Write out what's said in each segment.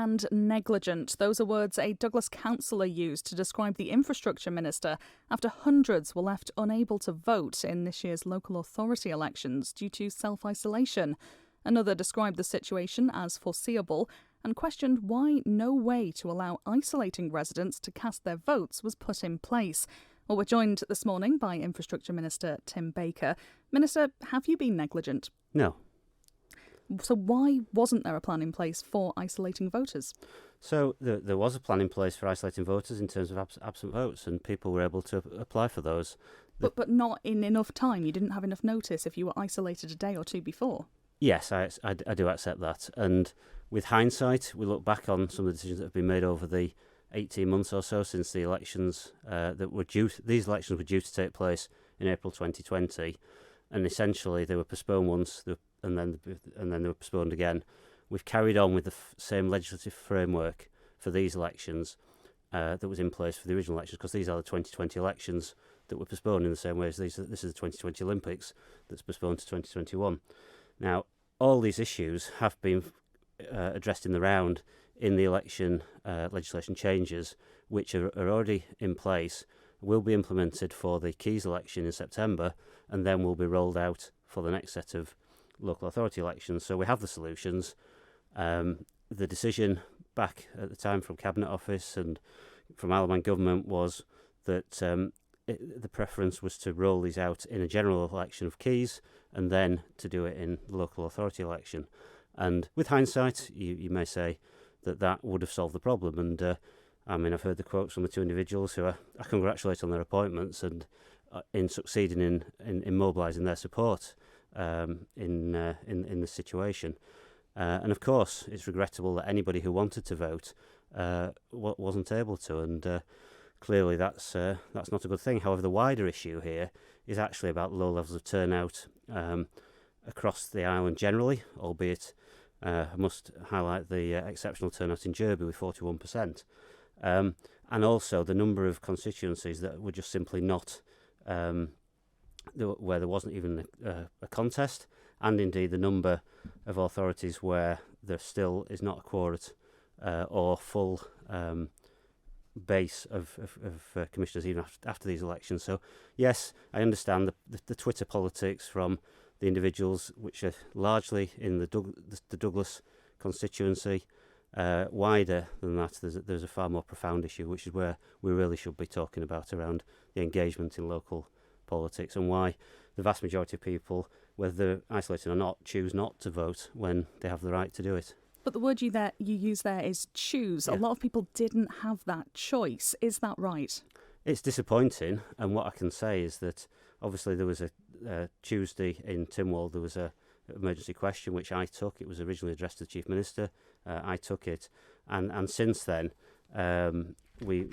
and negligent. Those are words a Douglas councillor used to describe the infrastructure minister after hundreds were left unable to vote in this year's local authority elections due to self-isolation. Another described the situation as foreseeable and questioned why no way to allow isolating residents to cast their votes was put in place. Well, we're joined this morning by Infrastructure Minister Tim Baker. Minister, have you been negligent? No. So why wasn't there a plan in place for isolating voters? So there was a plan in place for isolating voters in terms of absent votes, and people were able to apply for those. But not in enough time. You didn't have enough notice if you were isolated a day or two before. Yes, I do accept that. And with hindsight, we look back on some of the decisions that have been made over the 18 months or so since the elections these elections were due to take place in April 2020, and essentially they were postponed once, and then they were postponed again. We've carried on with the same legislative framework for these elections that was in place for the original elections, because these are the 2020 elections that were postponed in the same way as this is the 2020 Olympics that's postponed to 2021. Now, all these issues have been addressed in the round in the election legislation changes, which are already in place, will be implemented for the Keys election in September, and then will be rolled out for the next set of local authority elections. So we have the solutions. The decision back at the time from Cabinet Office and from Isle of Man Government was that the preference was to roll these out in a general election of Keys and then to do it in the local authority election. And with hindsight, you may say that would have solved the problem. And I've heard the quotes from the two individuals who I congratulate on their appointments and in succeeding in mobilising their support in this situation. And of course, it's regrettable that anybody who wanted to vote wasn't able to, and clearly that's not a good thing. However, the wider issue here is actually about low levels of turnout across the island generally, albeit I must highlight the exceptional turnout in Derby with 41%, and also the number of constituencies that were just simply not where there wasn't even a contest, and indeed the number of authorities where there still is not a quorum or full base of commissioners even after these elections. So yes, I understand the Twitter politics from the individuals, which are largely in the Douglas constituency. Wider than that, there's a far more profound issue, which is where we really should be talking about around the engagement in local politics and why the vast majority of people, whether they're isolated or not, choose not to vote when they have the right to do it. But the word you use there is choose. Yeah. A lot of people didn't have that choice. Is that right? It's disappointing, and what I can say is that obviously there was a Tuesday in Tynwald, there was a emergency question which I took. It was originally addressed to the Chief Minister. I took it, and since then we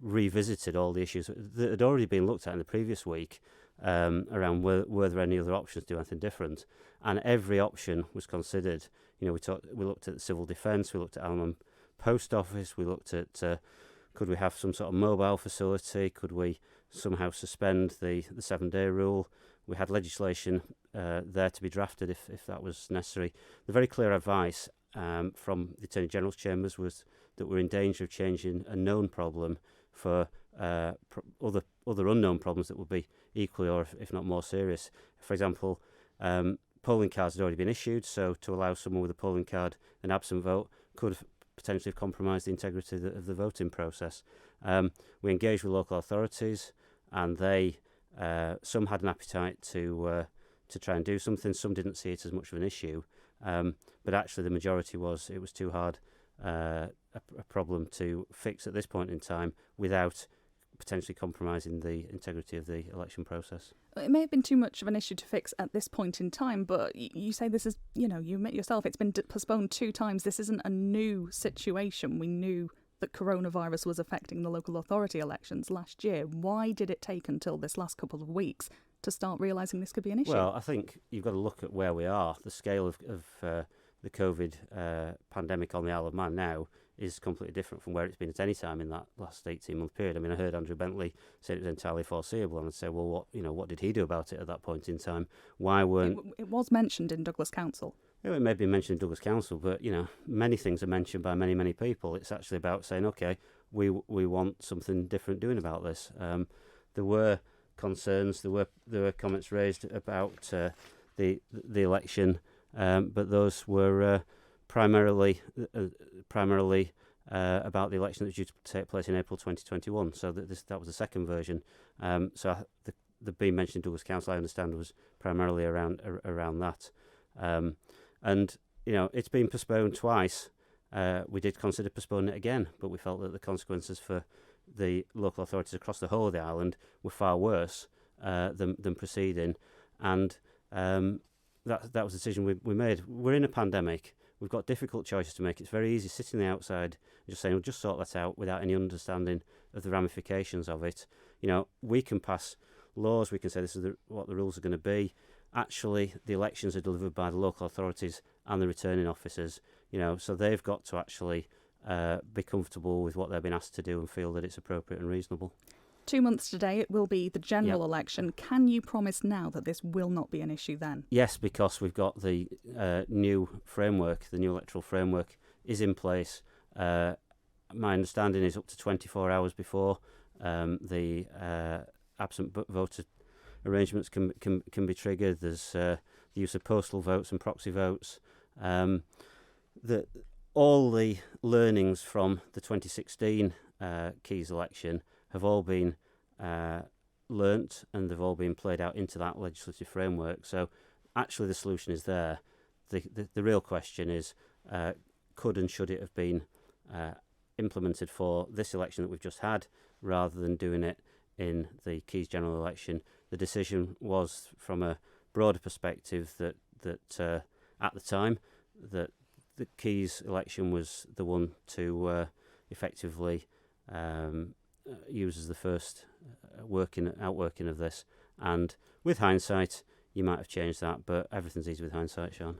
revisited all the issues that had already been looked at in the previous week around were there any other options to do anything different, and every option was considered. We looked at civil defence, we looked at Isle of Man Post Office, we looked at could we have some sort of mobile facility, could we somehow suspend the 7-day rule. We had legislation there to be drafted if that was necessary. The very clear advice from the Attorney General's chambers was that we're in danger of changing a known problem for other unknown problems that would be equally or if not more serious. For example, polling cards had already been issued, so to allow someone with a polling card an absent vote could have potentially compromised the integrity of the voting process. We engaged with local authorities, and they some had an appetite to try and do something. Some didn't see it as much of an issue, but actually the majority it was too hard a problem to fix at this point in time without potentially compromising the integrity of the election process. It may have been too much of an issue to fix at this point in time, but you say this is, you admit yourself, it's been postponed 2 times. This isn't a new situation. We knew that coronavirus was affecting the local authority elections last year. Why did it take until this last couple of weeks to start realising this could be an issue? Well, I think you've got to look at where we are. The scale of the COVID pandemic on the Isle of Man now is completely different from where it's been at any time in that last 18-month period. I mean, I heard Andrew Bentley say it was entirely foreseeable, and I'd say, well, what did he do about it at that point in time? Why weren't... It was mentioned in Douglas Council. It may be mentioned in Douglas Council, but many things are mentioned by many people. It's actually about saying, okay, we want something different doing about this. There were concerns, there were comments raised about the election, but those were primarily about the election that was due to take place in April 2021. So that was the second version. The being mentioned in Douglas Council, I understand, was primarily around that. And it's been postponed twice. We did consider postponing it again, but we felt that the consequences for the local authorities across the whole of the island were far worse than proceeding, and that was the decision we made. We're in a pandemic. We've got difficult choices to make. It's very easy sitting on the outside and just saying, we'll just sort that out without any understanding of the ramifications of it. We can pass laws, we can say this is what the rules are going to be. Actually, the elections are delivered by the local authorities and the returning officers, so they've got to actually be comfortable with what they've been asked to do and feel that it's appropriate and reasonable. 2 months today, it will be the general election. Can you promise now that this will not be an issue then? Yes, because we've got the new framework, the new electoral framework is in place. My understanding is up to 24 hours before the absent voter arrangements can be triggered. There's the use of postal votes and proxy votes. All the learnings from the 2016 Keys election have all been learnt, and they've all been played out into that legislative framework. So actually the solution is there. The real question is, could and should it have been implemented for this election that we've just had, rather than doing it in the Keys general election? The decision was, from a broader perspective, that at the time that the Keys election was the one to effectively use as the first outworking of this. And with hindsight, you might have changed that, but everything's easy with hindsight, Sean.